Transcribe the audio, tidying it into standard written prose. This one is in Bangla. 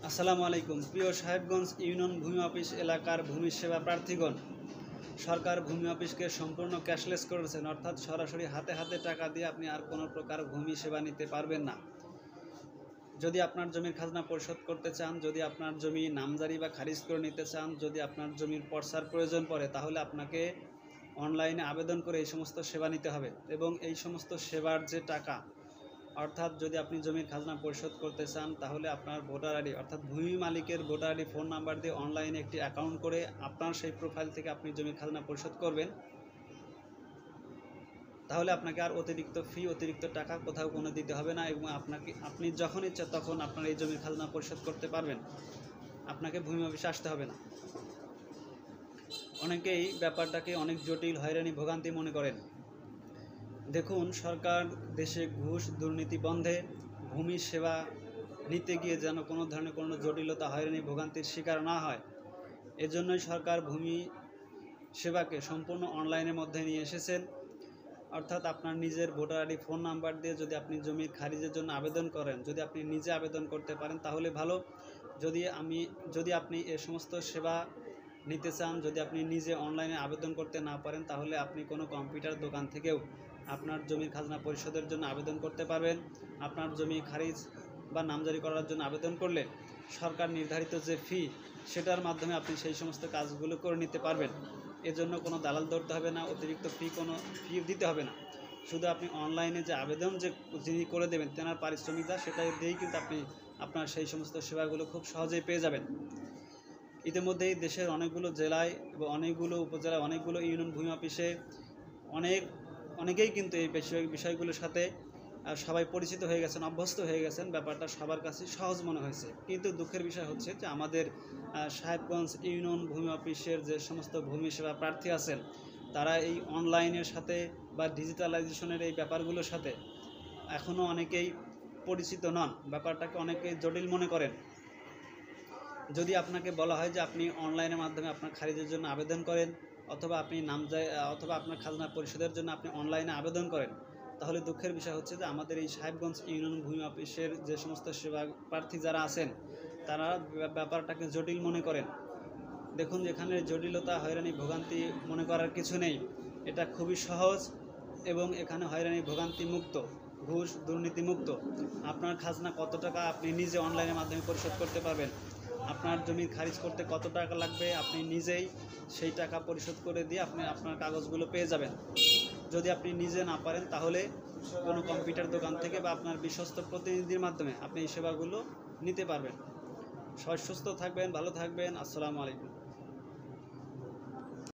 আসসালামু আলাইকুম। প্রিয় সাহেবগঞ্জ ইউনিয়ন ভূমি অফিস এলাকার ভূমি সেবা প্রার্থীগণ, সরকার ভূমি অফিসকে সম্পূর্ণ ক্যাশলেস করেছেন, অর্থাৎ সরাসরি হাতে হাতে টাকা দিয়ে আপনি আর কোনো প্রকার ভূমি সেবা নিতে পারবেন না। যদি আপনার জমির খাজনা পরিশোধ করতে চান, যদি আপনার জমি নামজারি বা খারিজ করে নিতে চান, যদি আপনার জমির পর্চার প্রয়োজন পড়ে, তাহলে আপনাকে অনলাইনে আবেদন করে এই সমস্ত সেবা নিতে হবে। এবং এই সমস্ত সেবার যে টাকা, অর্থাৎ যদি আপনি জমির খাজনা পরিশোধ করতে চান, তাহলে আপনার ভোটার আইডি অর্থাৎ ভূমি মালিকের ভোটার আইডি ফোন নাম্বার দিয়ে অনলাইনে একটি অ্যাকাউন্ট করে আপনার সেই প্রোফাইল থেকে আপনি জমির খাজনা পরিশোধ করবেন। তাহলে আপনাকে আর অতিরিক্ত টাকা কোথাও কোনো দিতে হবে না, এবং আপনি যখন ইচ্ছা তখন আপনার এই জমির খাজনা পরিশোধ করতে পারবেন। আপনাকে ভূমি অফিসে আসতে হবে না। অনেকেই ব্যাপারটাকে অনেক জটিল, হয়রানি, ভোগান্তি মনে করেন। দেখুন, সরকার দেশে ঘুষ দুর্নীতি বন্ধে ভূমি সেবা নিতে গিয়ে যেন কোনো ধরনের কোনো জটিলতা, হয়রানি, ভোগান্তির শিকার না হয়, এজন্যই সরকার ভূমি সেবাকে সম্পূর্ণ অনলাইনের মধ্যে নিয়ে এসেছেন। অর্থাৎ আপনার নিজের ভোটার আইডি ফোন নাম্বার দিয়ে যদি আপনি জমির খারিজের জন্য আবেদন করেন, যদি আপনি নিজে আবেদন করতে পারেন তাহলে ভালো। যদি আপনি এ সমস্ত সেবা নিতে চান, যদি আপনি নিজে অনলাইনে আবেদন করতে না পারেন, তাহলে আপনি কোনো কম্পিউটার দোকান থেকেও আপনার জমির খাজনা পরিশোধের জন্য আবেদন করতে পারবেন। আপনার জমি খারিজ বা নামজারি করার জন্য আবেদন করলে সরকার নির্ধারিত যে ফি, সেটার মাধ্যমে আপনি সেই সমস্ত কাজগুলো করে নিতে পারবেন। এজন্য কোনো দালাল ধরতে হবে না, অতিরিক্ত কোনো ফি দিতে হবে না। শুধু আপনি অনলাইনে যে আবেদন যিনি করে দেবেন, তেনার পারিশ্রমিক যা, সেটা দিয়েই কিন্তু আপনি আপনার সেই সমস্ত সেবাগুলো খুব সহজেই পেয়ে যাবেন। ইতিমধ্যেই দেশের অনেকগুলো জেলায় এবং অনেকগুলো উপজেলায়, অনেকগুলো ইউনিয়ন ভূমি অফিসে অনেকেই কিন্তু এই বিষয়গুলোর সাথে সবাই পরিচিত হয়ে গেছেন, অভ্যস্ত হয়ে গেছেন। ব্যাপারটা সবার কাছে সহজ মনে হয়েছে। কিন্তু দুঃখের বিষয় হচ্ছে যে আমাদের সাহেবগঞ্জ ইউনিয়ন ভূমি অফিসের যে সমস্ত ভূমি সেবা প্রার্থী আছেন, তারা এই অনলাইনের সাথে বা ডিজিটালাইজেশনের এই ব্যাপারগুলোর সাথে এখনও অনেকেই পরিচিত নন। ব্যাপারটাকে অনেকেই জটিল মনে করেন। যদি আপনাকে বলা হয় যে আপনি অনলাইনের মাধ্যমে আপনার খারিজের জন্য আবেদন করেন, অথবা আপনার খাজনা পরিশোধের জন্য আপনি অনলাইনে আবেদন করেন, তাহলে দুঃখের বিষয় হচ্ছে যে আমাদের এই সাহেবগঞ্জ ইউনিয়ন ভূমি অফিসের যে সমস্ত সেবা প্রার্থী যারা আছেন, তারা ব্যাপারটাকে জটিল মনে করেন। দেখুন, যেখানে জটিলতা, হয়রানি, ভোগান্তি মনে করার কিছু নেই। এটা খুবই সহজ এবং এখানে হয়রানি ভোগান্তি মুক্ত, ঘুষ দুর্নীতি মুক্ত। আপনার খাজনা কত টাকা আপনি নিজে অনলাইনের মাধ্যমে পরিশোধ করতে পারবেন। আপনার জমির খারিজ করতে কত টাকা লাগবে, আপনি নিজেই সেই টাকা পরিশোধ করে দিয়ে আপনি আপনার কাগজগুলো পেয়ে যাবেন। যদি আপনি নিজে না পারেন, তাহলে কোনো কম্পিউটার দোকান থেকে বা আপনার বিশ্বস্ত প্রতিনিধির মাধ্যমে আপনি এই সেবাগুলো নিতে পারবেন। সবাই সুস্থ থাকবেন, ভালো থাকবেন। আসসালামু আলাইকুম।